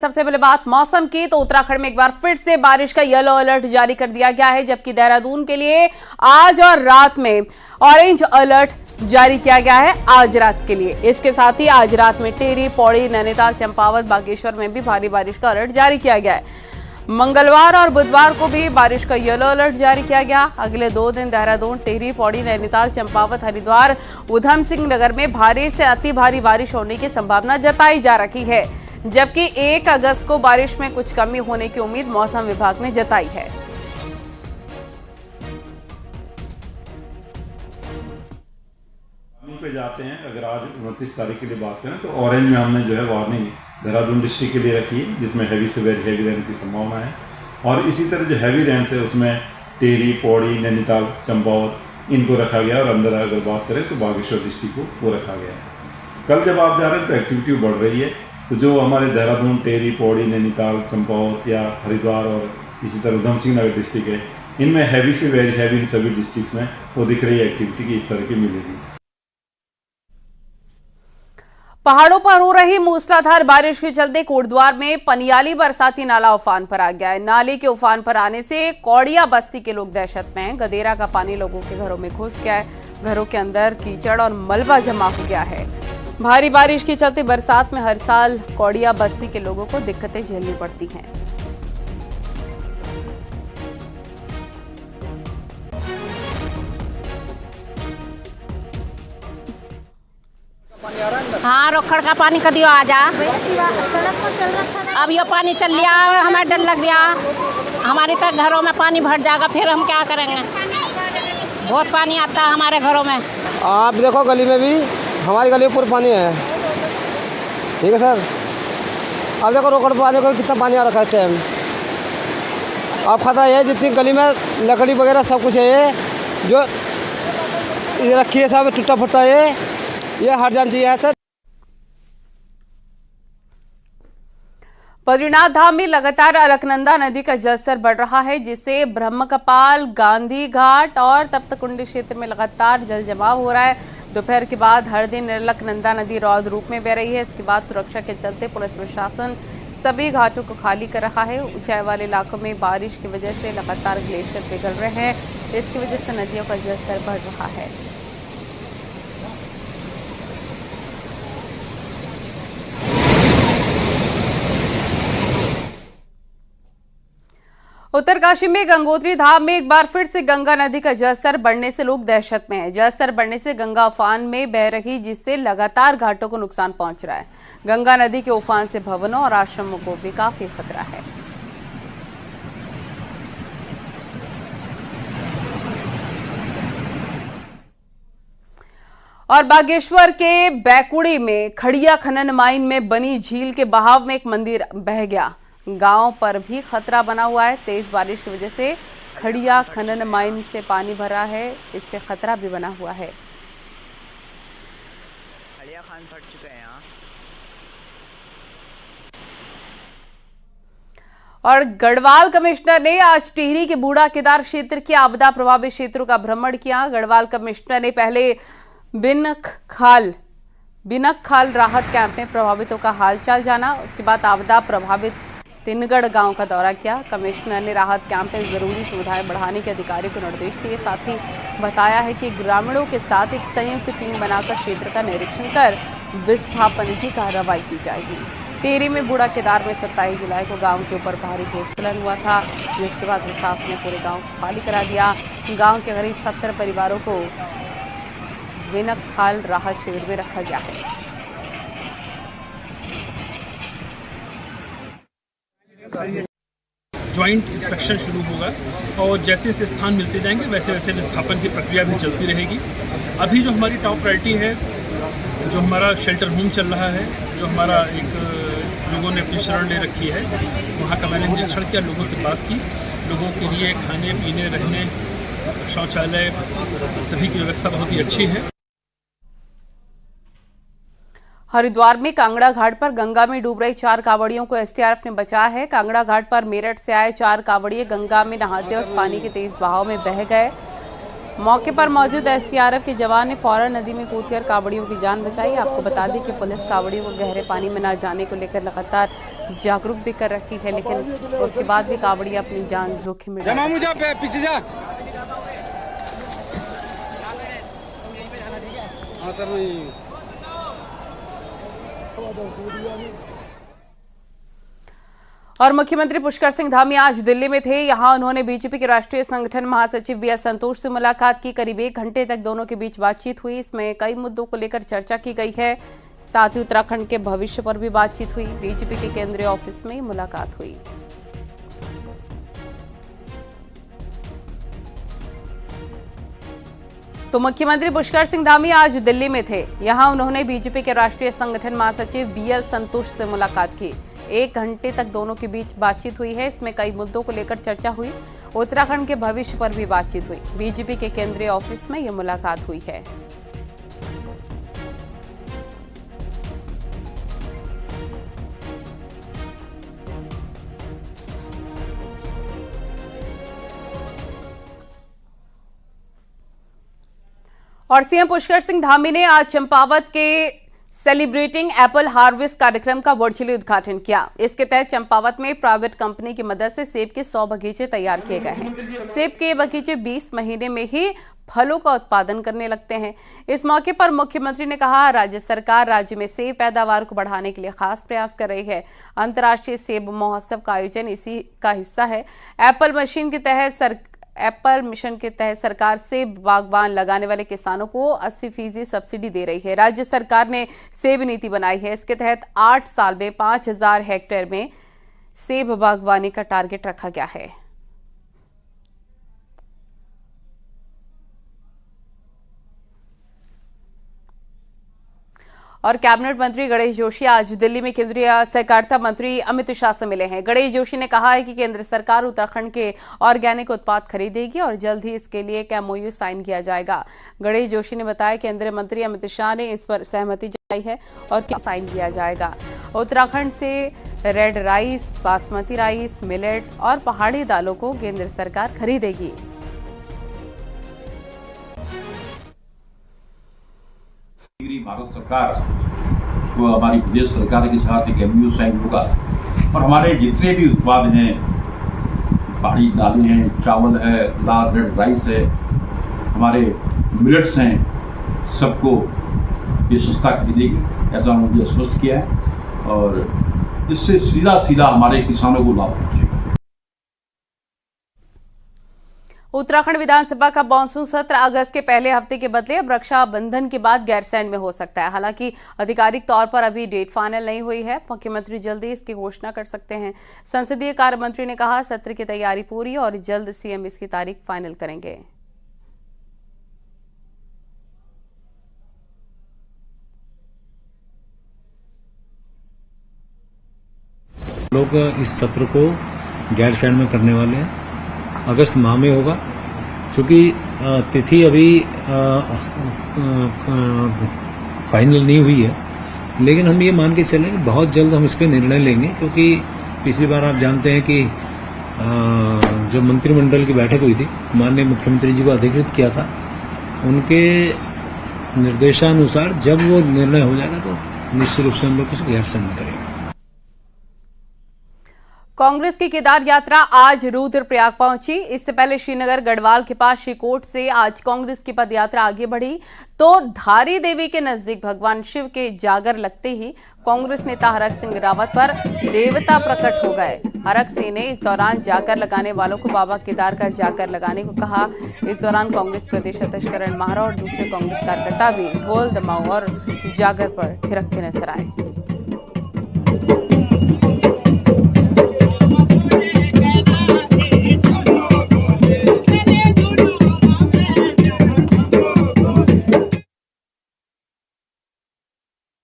सबसे पहले बात मौसम की, तो उत्तराखंड में एक बार फिर से बारिश का येलो अलर्ट जारी कर दिया गया है, जबकि देहरादून के लिए आज और रात में ऑरेंज अलर्ट जारी किया गया है आज रात के लिए। इसके साथ ही आज रात में टिहरी, पौड़ी, नैनीताल, चंपावत, बागेश्वर में भी भारी बारिश का अलर्ट जारी किया गया है। मंगलवार और बुधवार को भी बारिश का येलो अलर्ट जारी किया गया। अगले 2 दिन देहरादून, टिहरी, पौड़ी, नैनीताल, चंपावत, हरिद्वार, उधम सिंह नगर में भारी से अति भारी बारिश होने की संभावना जताई जा रही है, जबकि 1 अगस्त को बारिश में कुछ कमी होने की उम्मीद मौसम विभाग ने जताई है। पे जाते हैं, अगर आज 29 तारीख के लिए बात करें तो ऑरेंज में हमने जो है वार्निंग देहरादून डिस्ट्रिक्ट के लिए रखी है, जिसमें हैवी से वेरी हैवी रेन की संभावना है। और इसी तरह जो हैवी रेन है उसमें टिहरी, पौड़ी, नैनीताल, चंपावत इनको रखा गया। और अंदर अगर बात करें तो बागेश्वर डिस्ट्रिक्ट को वो रखा गया है। कल जब आप जा रहे हैं तो एक्टिविटी बढ़ रही है, तो जो हमारे देहरादून, टिहरी, पौड़ी, नैनीताल, चंपावत या हरिद्वार और इसी तरह उधम सिंह नगर डिस्ट्रिक्ट है, इनमें हैवी से वेरी हैवी इन सभी डिस्ट्रिक्ट में वो दिख रही है एक्टिविटी की इस तरह की मिलेगी। पहाड़ों पर हो रही मूसलाधार बारिश के चलते कोटद्वार में पनियाली बरसाती नाला उफान पर आ गया है। नाले के उफान पर आने से कौड़िया बस्ती के लोग दहशत में हैं। गदेरा का पानी लोगों के घरों में घुस गया है। घरों के अंदर कीचड़ और मलबा जमा हो गया है। भारी बारिश के चलते बरसात में हर साल कौड़िया बस्ती के लोगों को दिक्कतें झेलनी पड़ती हैं। हाँ, रोखड़ का पानी कदियो आ जा। अब ये पानी चल लिया, हमें डर लग गया। हमारे तक घरों में पानी भर जाएगा, फिर हम क्या करेंगे? बहुत पानी आता है हमारे घरों में। आप देखो गली में भी, हमारी गली में पूरा पानी है। ठीक है सर, अब देखो रोकड़ पानी को कितना पानी आ रखा है इस टाइम। अब खतरा है, जितनी गली में लकड़ी वगैरह सब कुछ है, ये जो ये रखी है सब टूटा फूटा है, ये हट जाना चाहिए सर। बद्रीनाथ धाम में लगातार अलकनंदा नदी का जलस्तर बढ़ रहा है, जिससे ब्रह्मकपाल, गांधी घाट और तप्तकुंडी क्षेत्र में लगातार जल जमाव हो रहा है। दोपहर के बाद हर दिन अलकनंदा नदी रौद्र रूप में बह रही है। इसके बाद सुरक्षा के चलते पुलिस प्रशासन सभी घाटों को खाली कर रहा है। ऊंचाई वाले इलाकों में बारिश की वजह से लगातार ग्लेशियर पिघल रहे हैं, इसकी वजह से नदियों का जलस्तर बढ़ रहा है। उत्तरकाशी में गंगोत्री धाम में एक बार फिर से गंगा नदी का जलस्तर बढ़ने से लोग दहशत में हैं। जलस्तर बढ़ने से गंगा उफान में बह रही, जिससे लगातार घाटों को नुकसान पहुंच रहा है। गंगा नदी के उफान से भवनों और आश्रमों को भी काफी खतरा है। और बागेश्वर के बैकुड़ी में खड़िया खनन माइन में बनी झील के बहाव में एक मंदिर बह गया। गांव पर भी खतरा बना हुआ है। तेज बारिश की वजह से खड़िया खनन माइन से पानी भरा है, इससे खतरा भी बना हुआ है। खड़िया खान फट चुके हैं यहाँ। और गढ़वाल कमिश्नर ने आज टिहरी के बूढ़ा केदार क्षेत्र के आपदा प्रभावित क्षेत्रों का भ्रमण किया। गढ़वाल कमिश्नर ने पहले बिनक खाल राहत कैंप में प्रभावितों का हालचाल जाना। उसके बाद आपदा प्रभावित तिनगढ़ गांव का दौरा किया। कमिश्नर ने राहत कैंप में जरूरी सुविधाएं बढ़ाने के अधिकारी को निर्देश दिए। साथ ही बताया है कि ग्रामीणों के साथ एक संयुक्त टीम बनाकर क्षेत्र का निरीक्षण कर विस्थापन की कार्रवाई की जाएगी। टिहरी में बूढ़ा केदार में 27 जुलाई को गांव के ऊपर भारी भूस्खलन हुआ था, जिसके बाद प्रशासन ने पूरे गाँव को खाली करा दिया। गाँव के करीब 70 परिवारों को बिनक खाल राहत शिविर में रखा गया है। ज्वाइंट इंस्पेक्शन शुरू होगा और जैसे जैसे स्थान मिलते जाएंगे वैसे वैसे विस्थापन की प्रक्रिया भी चलती रहेगी। अभी जो हमारी टॉप प्रायोरिटी है, जो हमारा शेल्टर होम चल रहा है, जो हमारा एक लोगों ने अपनी शरण ले रखी है, वहाँ का मैंने निरीक्षण किया, लोगों से बात की। लोगों के लिए खाने पीने, रहने, शौचालय सभी की व्यवस्था बहुत ही अच्छी है। हरिद्वार में कांगड़ा घाट पर गंगा में डूब रही 4 कांवड़ियों को एसडीआरएफ ने बचाया है। कांगड़ा घाट पर मेरठ से आए 4 कांवड़िए गंगा में नहाते वक्त पानी के तेज बहाव में बह गए। मौके पर मौजूद एसडीआरएफ के जवान ने फौरन नदी में कूदकर कांवड़ियों की जान बचाई। आपको बता दें कि पुलिस कांवड़ियों को गहरे पानी में न जाने को लेकर लगातार जागरूक भी कर रखी है, लेकिन उसके बाद भी कांवड़ियां अपनी जान जोखिम में पीछे जा। और मुख्यमंत्री पुष्कर सिंह धामी आज दिल्ली में थे। यहां उन्होंने बीजेपी के राष्ट्रीय संगठन महासचिव बीएल संतोष से मुलाकात की। करीब 1 घंटे तक दोनों के बीच बातचीत हुई। इसमें कई मुद्दों को लेकर चर्चा की गई है। साथ ही उत्तराखंड के भविष्य पर भी बातचीत हुई। बीजेपी के केंद्रीय ऑफिस में मुलाकात हुई। तो मुख्यमंत्री पुष्कर सिंह धामी आज दिल्ली में थे। यहां उन्होंने बीजेपी के राष्ट्रीय संगठन महासचिव बीएल संतोष से मुलाकात की। 1 घंटे तक दोनों के बीच बातचीत हुई है। इसमें कई मुद्दों को लेकर चर्चा हुई। उत्तराखंड के भविष्य पर भी बातचीत हुई। बीजेपी के केंद्रीय ऑफिस में यह मुलाकात हुई है। और सीएम पुष्कर सिंह धामी ने आज चंपावत के सेलिब्रेटिंग एप्पल हार्वेस्ट कार्यक्रम का वर्चुअली उद्घाटन किया। इसके तहत चंपावत में प्राइवेट कंपनी की मदद से सेब के 100 बगीचे तैयार किए गए हैं। सेब के बगीचे 20 महीने में ही फलों का उत्पादन करने लगते हैं। इस मौके पर मुख्यमंत्री ने कहा, राज्य सरकार राज्य में सेब पैदावार को बढ़ाने के लिए खास प्रयास कर रही है। अंतर्राष्ट्रीय सेब महोत्सव का आयोजन इसी का हिस्सा है। एप्पल मिशन के तहत सरकार सेब बागवान लगाने वाले किसानों को 80% सब्सिडी दे रही है। राज्य सरकार ने सेब नीति बनाई है। इसके तहत 8 साल में 5000 हेक्टेयर में सेब बागवानी का टारगेट रखा गया है। और कैबिनेट मंत्री गणेश जोशी आज दिल्ली में केंद्रीय सहकारिता मंत्री अमित शाह से मिले हैं। गणेश जोशी ने कहा है कि केंद्र सरकार उत्तराखंड के ऑर्गेनिक उत्पाद खरीदेगी और जल्द ही इसके लिए एक MOU साइन किया जाएगा। गणेश जोशी ने बताया केंद्रीय मंत्री अमित शाह ने इस पर सहमति जताई है और क्या साइन किया जाएगा। उत्तराखंड से red rice, basmati rice, millet और पहाड़ी दालों को केंद्र सरकार खरीदेगी। भारत सरकार वो हमारी प्रदेश सरकार के साथ एक MOU साइन होगा और हमारे जितने भी उत्पाद हैं, पहाड़ी दालें हैं, चावल है, दाल, रेड राइस है, हमारे मिलेट्स हैं, सबको ये संस्था खरीदेगी, ऐसा उन्होंने आश्वस्त किया है और इससे सीधा हमारे किसानों को लाभ पहुंचेगा। उत्तराखंड विधानसभा का मॉनसून सत्र अगस्त के पहले हफ्ते के बदले अब रक्षाबंधन के बाद गैरसैंण में हो सकता है। हालांकि आधिकारिक तौर पर अभी डेट फाइनल नहीं हुई है। मुख्यमंत्री जल्दी इसकी घोषणा कर सकते हैं। संसदीय कार्य मंत्री ने कहा, सत्र की तैयारी पूरी और जल्द सीएम इसकी तारीख फाइनल करेंगे। लोग इस सत्र को गैरसैंण में करने वाले हैं। अगस्त माह में होगा। चूँकि तिथि अभी फाइनल नहीं हुई है, लेकिन हम ये मान के चलें कि बहुत जल्द हम इस पर निर्णय लेंगे, क्योंकि पिछली बार आप जानते हैं कि जो मंत्रिमंडल की बैठक हुई थी, माननीय मुख्यमंत्री जी को अधिकृत किया था, उनके निर्देशानुसार जब वो निर्णय हो जाएगा तो निश्चित रूप से हम लोग इसको गैरसैंण में करेंगे। कांग्रेस की केदार यात्रा आज रुद्रप्रयाग पहुंची। इससे पहले श्रीनगर गढ़वाल के पास श्रीकोट से आज कांग्रेस की पदयात्रा आगे बढ़ी तो धारी देवी के नजदीक भगवान शिव के जागर लगते ही कांग्रेस नेता हरक सिंह रावत पर देवता प्रकट हो गए। हरक सिंह ने इस दौरान जाकर लगाने वालों को बाबा केदार का जाकर लगाने को कहा। इस दौरान कांग्रेस प्रदेश अध्यक्ष करण माहरा और दूसरे कांग्रेस कार्यकर्ता भी ढोल दमाऊ और जागर पर थिरकते नजर आए।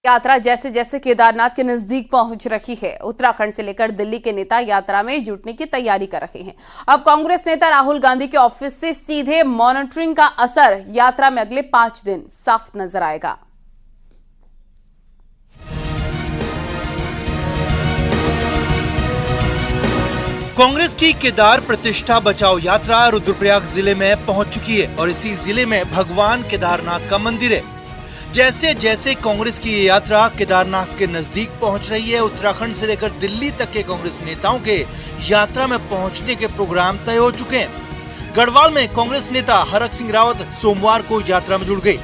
यात्रा जैसे जैसे केदारनाथ के नजदीक पहुंच रही है, उत्तराखंड से लेकर दिल्ली के नेता यात्रा में जुटने की तैयारी कर रहे हैं। अब कांग्रेस नेता राहुल गांधी के ऑफिस से सीधे मॉनिटरिंग का असर यात्रा में अगले 5 दिन साफ नजर आएगा। कांग्रेस की केदार प्रतिष्ठा बचाओ यात्रा रुद्रप्रयाग जिले में पहुंच चुकी है और इसी जिले में भगवान केदारनाथ का मंदिर है। जैसे जैसे कांग्रेस की ये यात्रा केदारनाथ के नजदीक पहुंच रही है, उत्तराखंड से लेकर दिल्ली तक के कांग्रेस नेताओं के यात्रा में पहुंचने के प्रोग्राम तय हो चुके हैं। गढ़वाल में कांग्रेस नेता हरक सिंह रावत सोमवार को यात्रा में जुड़ गए।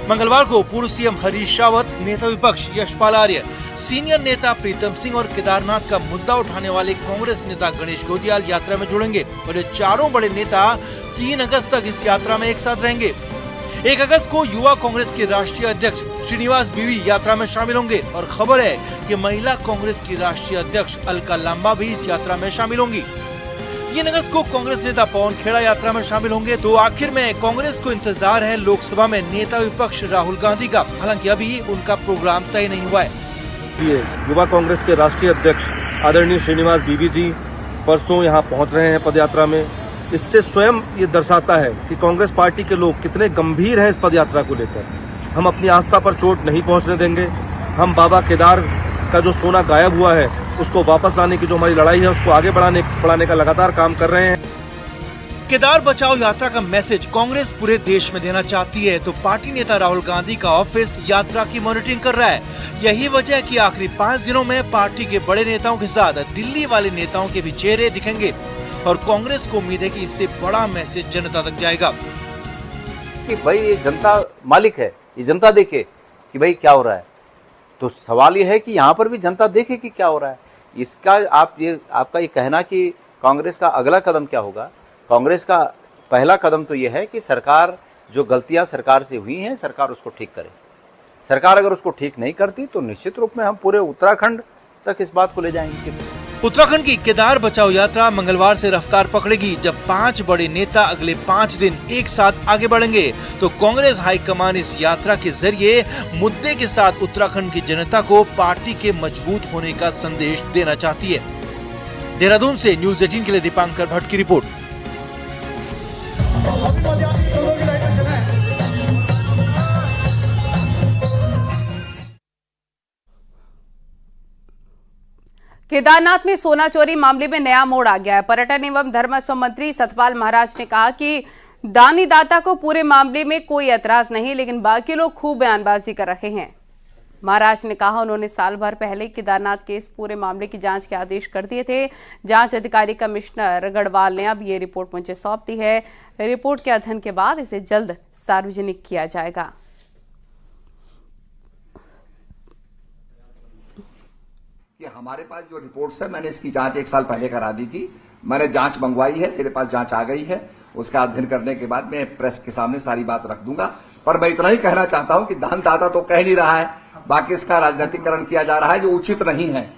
मंगलवार को पूर्व सीएम हरीश रावत, नेता विपक्ष यशपाल आर्य, सीनियर नेता प्रीतम सिंह और केदारनाथ का मुद्दा उठाने वाले कांग्रेस नेता गणेश गोदियाल यात्रा में जुड़ेंगे और ये चारों बड़े नेता 3 अगस्त तक इस यात्रा में एक साथ रहेंगे। 1 अगस्त को युवा कांग्रेस के राष्ट्रीय अध्यक्ष श्रीनिवास बीवी यात्रा में शामिल होंगे और खबर है कि महिला कांग्रेस की राष्ट्रीय अध्यक्ष अलका लांबा भी इस यात्रा में शामिल होंगी। 3 अगस्त को कांग्रेस नेता पवन खेड़ा यात्रा में शामिल होंगे। तो आखिर में कांग्रेस को इंतजार है लोकसभा में नेता विपक्ष राहुल गांधी का, हालांकि अभी उनका प्रोग्राम तय नहीं हुआ है। युवा कांग्रेस के राष्ट्रीय अध्यक्ष आदरणीय श्रीनिवास बीवी जी परसों यहाँ पहुँच रहे हैं पदयात्रा में। इससे स्वयं ये दर्शाता है कि कांग्रेस पार्टी के लोग कितने गंभीर हैं इस पदयात्रा को लेकर। हम अपनी आस्था पर चोट नहीं पहुंचने देंगे। हम बाबा केदार का जो सोना गायब हुआ है उसको वापस लाने की जो हमारी लड़ाई है उसको आगे बढ़ाने का लगातार काम कर रहे हैं। केदार बचाओ यात्रा का मैसेज कांग्रेस पूरे देश में देना चाहती है, तो पार्टी नेता राहुल गांधी का ऑफिस यात्रा की मॉनिटरिंग कर रहा है। यही वजह है कि आखिरी 5 दिनों में पार्टी के बड़े नेताओं के साथ दिल्ली वाले नेताओं के भी चेहरे दिखेंगे और कांग्रेस को उम्मीद है कि इससे बड़ा मैसेज जनता तक जाएगा कि भाई ये जनता मालिक है, ये जनता देखे कि भाई क्या हो रहा है। तो सवाल ये है कि यहाँ पर भी जनता देखे कि क्या हो रहा है। इसका आपका ये कहना कि कांग्रेस का अगला कदम क्या होगा। कांग्रेस का पहला कदम तो ये है कि सरकार जो गलतियां सरकार से हुई हैं सरकार उसको ठीक करे। सरकार अगर उसको ठीक नहीं करती तो निश्चित रूप में हम पूरे उत्तराखंड तक इस बात को ले जाएंगे। उत्तराखंड की केदार बचाओ यात्रा मंगलवार से रफ्तार पकड़ेगी, जब 5 बड़े नेता अगले 5 दिन एक साथ आगे बढ़ेंगे। तो कांग्रेस हाईकमान इस यात्रा के जरिए मुद्दे के साथ उत्तराखंड की जनता को पार्टी के मजबूत होने का संदेश देना चाहती है। देहरादून से न्यूज़ 18 के लिए दीपांकर भट्ट की रिपोर्ट। केदारनाथ में सोना चोरी मामले में नया मोड़ आ गया है। पर्यटन एवं धर्मस्व मंत्री सतपाल महाराज ने कहा कि दानी दाता को पूरे मामले में कोई एतराज नहीं, लेकिन बाकी लोग खूब बयानबाजी कर रहे हैं। महाराज ने कहा उन्होंने साल भर पहले केदारनाथ के इस पूरे मामले की जांच के आदेश कर दिए थे। जांच अधिकारी कमिश्नर गढ़वाल ने अब ये रिपोर्ट मुझे सौंप दी है। रिपोर्ट के अध्ययन के बाद इसे जल्द सार्वजनिक किया जाएगा। कि हमारे पास जो रिपोर्ट्स है, मैंने इसकी जांच 1 साल पहले करा दी थी। मैंने जांच मंगवाई है, मेरे पास जांच आ गई है। उसका अध्ययन करने के बाद मैं प्रेस के सामने सारी बात रख दूंगा। पर मैं इतना ही कहना चाहता हूं कि दानदाता तो कह नहीं रहा है, बाकी इसका राजनीतिकरण किया जा रहा है जो उचित नहीं है।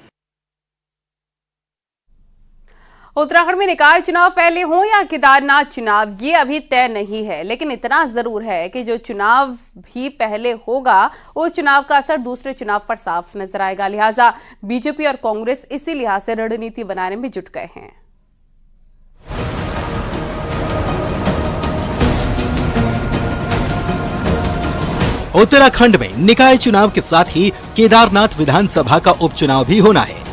उत्तराखंड में निकाय चुनाव पहले हो या केदारनाथ चुनाव, ये अभी तय नहीं है, लेकिन इतना जरूर है कि जो चुनाव भी पहले होगा उस चुनाव का असर दूसरे चुनाव पर साफ नजर आएगा। लिहाजा बीजेपी और कांग्रेस इसी लिहाज से रणनीति बनाने में जुट गए हैं। उत्तराखंड में निकाय चुनाव के साथ ही केदारनाथ विधानसभा का उपचुनाव भी होना है।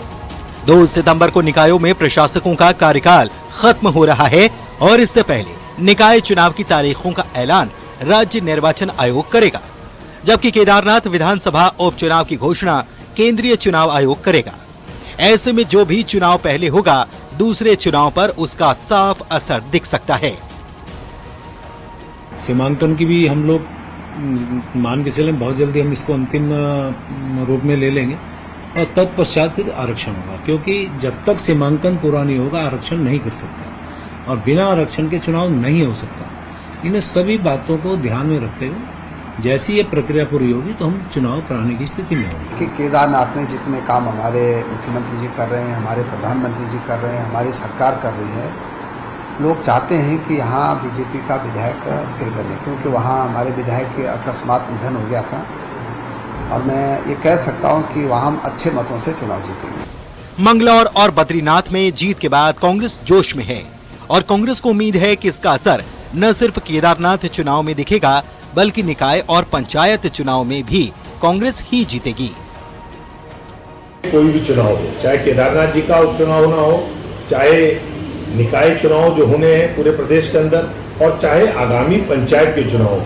2 सितंबर को निकायों में प्रशासकों का कार्यकाल खत्म हो रहा है और इससे पहले निकाय चुनाव की तारीखों का ऐलान राज्य निर्वाचन आयोग करेगा, जबकि केदारनाथ विधानसभा उपचुनाव की घोषणा केंद्रीय चुनाव आयोग करेगा। ऐसे में जो भी चुनाव पहले होगा दूसरे चुनाव पर उसका साफ असर दिख सकता है। सीमांकन की भी हम लोग मान के चलें बहुत जल्दी हम इसको अंतिम रूप में ले लेंगे और तत्पश्चात फिर आरक्षण होगा, क्योंकि जब तक सीमांकन पूरा नहीं होगा आरक्षण नहीं कर सकता और बिना आरक्षण के चुनाव नहीं हो सकता। इन सभी बातों को ध्यान में रखते हुए जैसी ये प्रक्रिया पूरी होगी तो हम चुनाव कराने की स्थिति में होंगे। कि केदारनाथ में जितने काम हमारे मुख्यमंत्री जी कर रहे हैं, हमारे प्रधानमंत्री जी कर रहे हैं, हमारी सरकार कर रही है, लोग चाहते हैं कि यहाँ बीजेपी का विधायक फिर बने, क्योंकि वहाँ हमारे विधायक के अकस्मात निधन हो गया था और मैं ये कह सकता हूँ कि वहाँ हम अच्छे मतों से चुनाव जीतेंगे। मंगलौर और बद्रीनाथ में जीत के बाद कांग्रेस जोश में है और कांग्रेस को उम्मीद है कि इसका असर न सिर्फ केदारनाथ चुनाव में दिखेगा बल्कि निकाय और पंचायत चुनाव में भी कांग्रेस ही जीतेगी। कोई भी चुनाव हो, चाहे केदारनाथ जी का उपचुनाव होना हो चाहे निकाय चुनाव जो होने हैं पूरे प्रदेश के अंदर और चाहे आगामी पंचायत के चुनाव,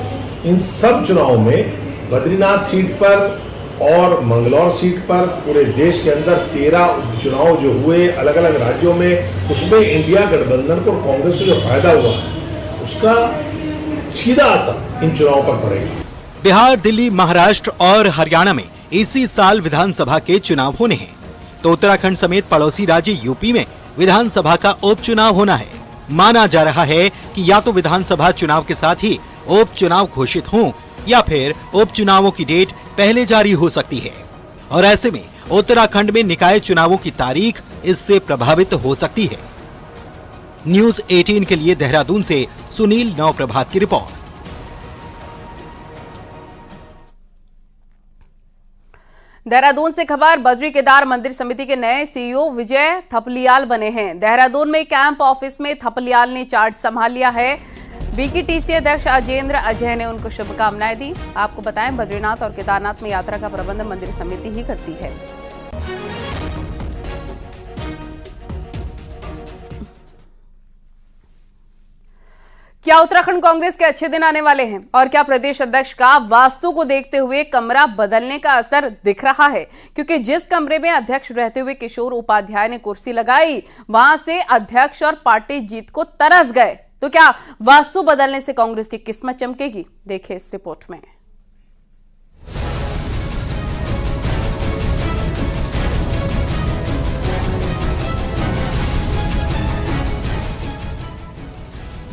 इन सब चुनाव में बद्रीनाथ सीट पर और मंगलौर सीट पर पूरे देश के अंदर 13 उपचुनाव जो हुए अलग अलग राज्यों में, उसमें इंडिया गठबंधन को और कांग्रेस को जो फायदा हुआ है उसका सीधा असर इन चुनावों पर पड़ेगा। बिहार, दिल्ली, महाराष्ट्र और हरियाणा में इसी साल विधानसभा के चुनाव होने हैं, तो उत्तराखंड समेत पड़ोसी राज्य यूपी में विधानसभा का उपचुनाव होना है। माना जा रहा है कि या तो विधानसभा चुनाव के साथ ही उपचुनाव घोषित हों या फिर उपचुनावों की डेट पहले जारी हो सकती है, और ऐसे में उत्तराखंड में निकाय चुनावों की तारीख इससे प्रभावित हो सकती है। न्यूज 18 के लिए देहरादून से सुनील नवप्रभात की रिपोर्ट। देहरादून से खबर, बद्री केदार मंदिर समिति के नए सीईओ विजय थपलियाल बने हैं। देहरादून में कैंप ऑफिस में थपलियाल ने चार्ज संभाल लिया है। बीकेटीसी अध्यक्ष अजेंद्र अजय ने उनको शुभकामनाएं दी। आपको बताएं, बद्रीनाथ और केदारनाथ में यात्रा का प्रबंध मंदिर समिति ही करती है। क्या उत्तराखंड कांग्रेस के अच्छे दिन आने वाले हैं और क्या प्रदेश अध्यक्ष का वास्तु को देखते हुए कमरा बदलने का असर दिख रहा है? क्योंकि जिस कमरे में अध्यक्ष रहते हुए किशोर उपाध्याय ने कुर्सी लगाई, वहां से अध्यक्ष और पार्टी जीत को तरस गए। तो क्या वास्तु बदलने से कांग्रेस की किस्मत चमकेगी? देखिए इस रिपोर्ट में।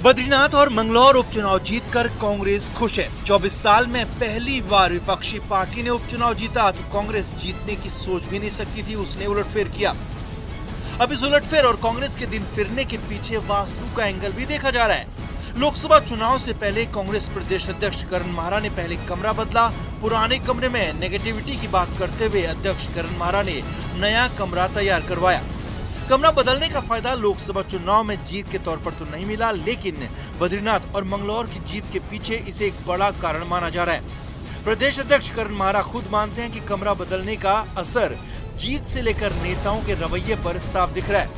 बद्रीनाथ और मंगलौर उपचुनाव जीतकर कांग्रेस खुश है। 24 साल में पहली बार विपक्षी पार्टी ने उपचुनाव जीता तो कांग्रेस जीतने की सोच भी नहीं सकती थी, उसने उलटफेर किया। अब इस उलटफेर और कांग्रेस के दिन फिरने के पीछे वास्तु का एंगल भी देखा जा रहा है। लोकसभा चुनाव से पहले कांग्रेस प्रदेश अध्यक्ष करण माहरा ने पहले कमरा बदला। पुराने कमरे में नेगेटिविटी की बात करते हुए अध्यक्ष करण माहरा ने नया कमरा तैयार करवाया। कमरा बदलने का फायदा लोकसभा चुनाव में जीत के तौर पर तो नहीं मिला, लेकिन बद्रीनाथ और मंगलौर की जीत के पीछे इसे एक बड़ा कारण माना जा रहा है। प्रदेश अध्यक्ष करण माहरा खुद मानते हैं कि कमरा बदलने का असर जीत से लेकर नेताओं के रवैये पर साफ दिख रहा है।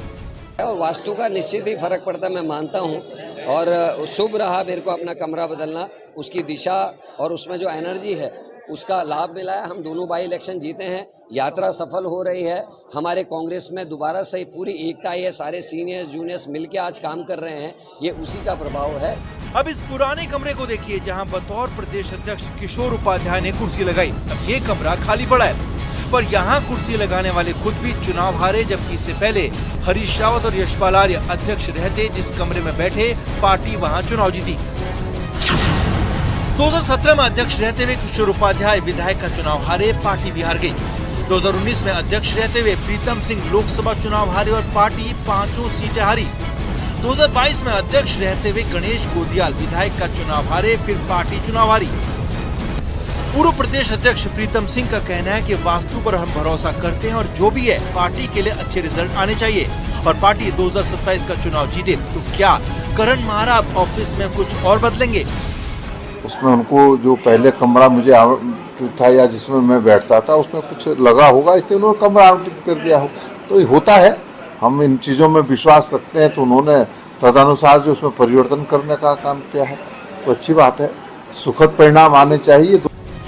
और वास्तु का निश्चित ही फर्क पड़ता है, मैं मानता हूँ, और शुभ रहा मेरे को अपना कमरा बदलना। उसकी दिशा और उसमें जो एनर्जी है उसका लाभ मिला है। हम दोनों बाई इलेक्शन जीते हैं, यात्रा सफल हो रही है। हमारे कांग्रेस में दोबारा से पूरी एकता है, सारे सीनियर्स जूनियर्स मिलके आज काम कर रहे हैं, ये उसी का प्रभाव है। अब इस पुराने कमरे को देखिए जहां बतौर प्रदेश अध्यक्ष किशोर उपाध्याय ने कुर्सी लगाई। अब ये कमरा खाली पड़ा है, पर यहाँ कुर्सी लगाने वाले खुद भी चुनाव हारे, जबकि इससे पहले हरीश रावत और यशपाल आर्य अध्यक्ष रहते जिस कमरे में बैठे, पार्टी वहाँ चुनाव जीती। 2017 में अध्यक्ष रहते हुए किशोर उपाध्याय विधायक का चुनाव हारे, पार्टी भी हार गई। 2019 में अध्यक्ष रहते हुए प्रीतम सिंह लोकसभा चुनाव हारे और पार्टी 5 सीटें हारी। 2022 में अध्यक्ष रहते हुए गणेश गोदियाल विधायक का चुनाव हारे, फिर पार्टी चुनाव हारी। पूर्व प्रदेश अध्यक्ष प्रीतम सिंह का कहना है कि वास्तु पर हम भरोसा करते हैं और जो भी है पार्टी के लिए अच्छे रिजल्ट आने चाहिए और पार्टी 2027 का चुनाव जीते। तो क्या करण माहरा ऑफिस में कुछ और बदलेंगे? उसमें उनको जो पहले कमरा मुझे आवंटित था या जिसमें मैं बैठता था उसमें कुछ लगा होगा, इसलिए उन्होंने कमरा आवंटित कर दिया हो, तो ये होता है। हम इन चीज़ों में विश्वास रखते हैं, तो उन्होंने तदनुसार जो उसमें परिवर्तन करने का काम किया है, तो अच्छी बात है, सुखद परिणाम आने चाहिए।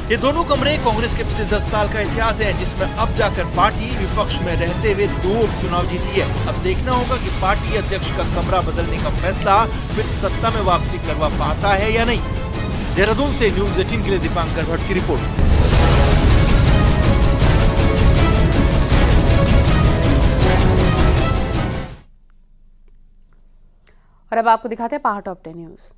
ये दोनों कमरे कांग्रेस के पिछले 10 साल का इतिहास है, जिसमें अब जाकर पार्टी विपक्ष में रहते हुए 2 उपचुनाव जीती है। अब देखना होगा कि पार्टी अध्यक्ष का कमरा बदलने का फैसला फिर सत्ता में वापसी करवा पाता है या नहीं। देहरादून से न्यूज 18 के लिए दीपांकर भट्ट की रिपोर्ट। और अब आपको दिखाते हैं power top 10 news.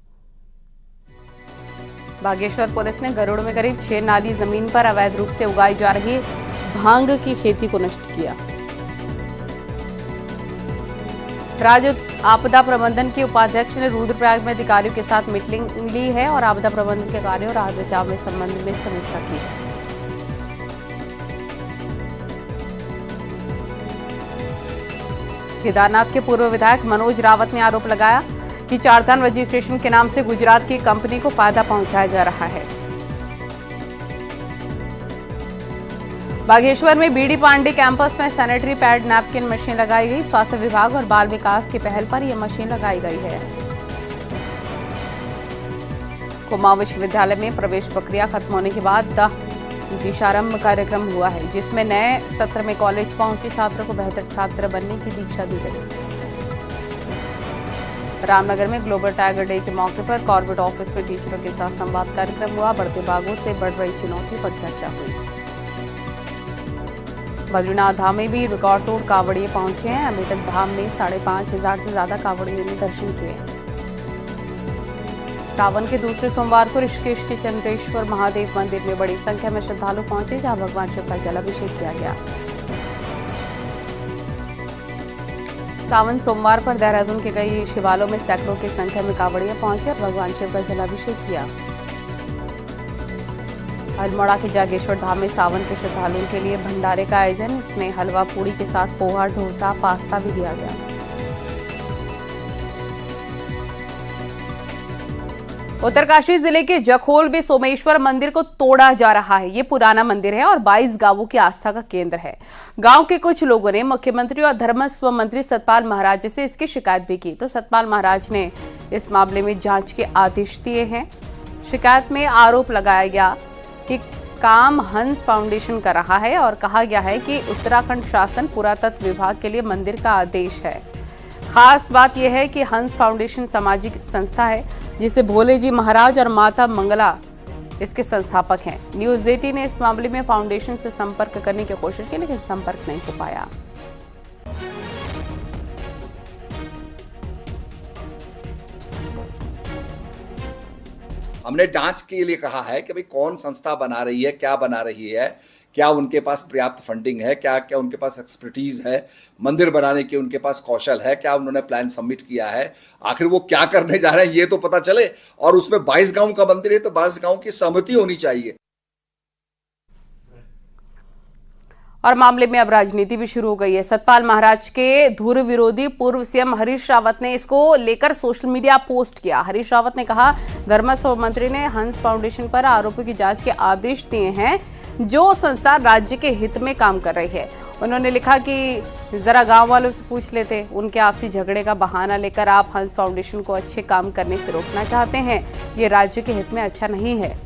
Bageshwar police ने गरुड़ में करीब 6 नाली जमीन पर अवैध रूप से उगाई जा रही भांग की खेती को नष्ट किया। राज्य आपदा प्रबंधन के उपाध्यक्ष ने रुद्रप्रयाग में अधिकारियों के साथ मीटिंग ली है और आपदा प्रबंधन के कार्यों और राहत बचाव में संबंध में समीक्षा की। केदारनाथ के पूर्व विधायक मनोज रावत ने आरोप लगाया कि चारधाम रजिस्ट्रेशन के नाम से गुजरात की कंपनी को फायदा पहुंचाया जा रहा है। बागेश्वर में बीडी पांडे कैंपस में सैनिटरी पैड नैपकिन मशीन लगाई गई। स्वास्थ्य विभाग और बाल विकास की पहल पर यह मशीन लगाई गई है। कुमाऊं विश्वविद्यालय में प्रवेश प्रक्रिया खत्म होने के बाद दीक्षारंभ कार्यक्रम हुआ है, जिसमें नए सत्र में कॉलेज पहुंचे छात्रों को बेहतर छात्र बनने की दीक्षा दी गई। रामनगर में ग्लोबल टाइगर डे के मौके पर कॉर्पोरेट ऑफिस में टीचरों के साथ संवाद कार्यक्रम हुआ। बढ़ते बागों से बढ़ रही चुनौती पर चर्चा हुई। बद्रीनाथ धाम में भी रिकॉर्ड तोड़ कांवड़िए पहुंचे हैं। अभी तक धाम में 5,500 से ज्यादा कांवड़ियों ने दर्शन किए। सावन के दूसरे सोमवार को ऋषिकेश के चंद्रेश्वर महादेव मंदिर में बड़ी संख्या में श्रद्धालु पहुंचे, जहां भगवान शिव का जलाभिषेक किया गया। सावन सोमवार पर देहरादून के कई शिवालयों में सैकड़ों की संख्या में कांवड़िए पहुंचे और भगवान शिव का जलाभिषेक किया। अल्मोड़ा के जागेश्वर धाम में सावन के श्रद्धालुओं के लिए भंडारे का आयोजन। इसमें हलवा पूड़ी के साथ पोहा, डोसा, पास्ता भी दिया गया। उत्तरकाशी जिले के जखोल में सोमेश्वर मंदिर को तोड़ा जा रहा है। ये पुराना मंदिर है और 22 गांवों की आस्था का केंद्र है। गांव के कुछ लोगों ने मुख्यमंत्री और धर्मस्व मंत्री सतपाल महाराज से इसकी शिकायत भी की, तो सतपाल महाराज ने इस मामले में जांच के आदेश दिए हैं। शिकायत में आरोप लगाया गया कि काम हंस फाउंडेशन कर रहा है और कहा गया है कि उत्तराखंड शासन पुरातत्व विभाग के लिए मंदिर का आदेश है। खास बात यह है कि हंस फाउंडेशन सामाजिक संस्था है, जिसे भोले जी महाराज और माता मंगला इसके संस्थापक हैं। न्यूज 18 ने इस मामले में फाउंडेशन से संपर्क करने की कोशिश की, लेकिन संपर्क नहीं हो पाया। हमने जांच के लिए कहा है कि भाई कौन संस्था बना रही है, क्या बना रही है, क्या उनके पास पर्याप्त फंडिंग है, क्या क्या उनके पास एक्सपर्टीज है, मंदिर बनाने की उनके पास कौशल है, क्या उन्होंने प्लान सबमिट किया है, आखिर वो क्या करने जा रहे हैं ये तो पता चले। और उसमें 22 गांव का मंदिर है तो 22 गांव की सहमति होनी चाहिए। और मामले में अब राजनीति भी शुरू हो गई है। सतपाल महाराज के धुर विरोधी पूर्व सीएम हरीश रावत ने इसको लेकर सोशल मीडिया पोस्ट किया। हरीश रावत ने कहा, धर्मस्व मंत्री ने हंस फाउंडेशन पर आरोपों की जांच के आदेश दिए हैं, जो संस्था राज्य के हित में काम कर रही है। उन्होंने लिखा कि जरा गांव वालों से पूछ लेते, उनके आपसी झगड़े का बहाना लेकर आप हंस फाउंडेशन को अच्छे काम करने से रोकना चाहते हैं। ये राज्य के हित में अच्छा नहीं है।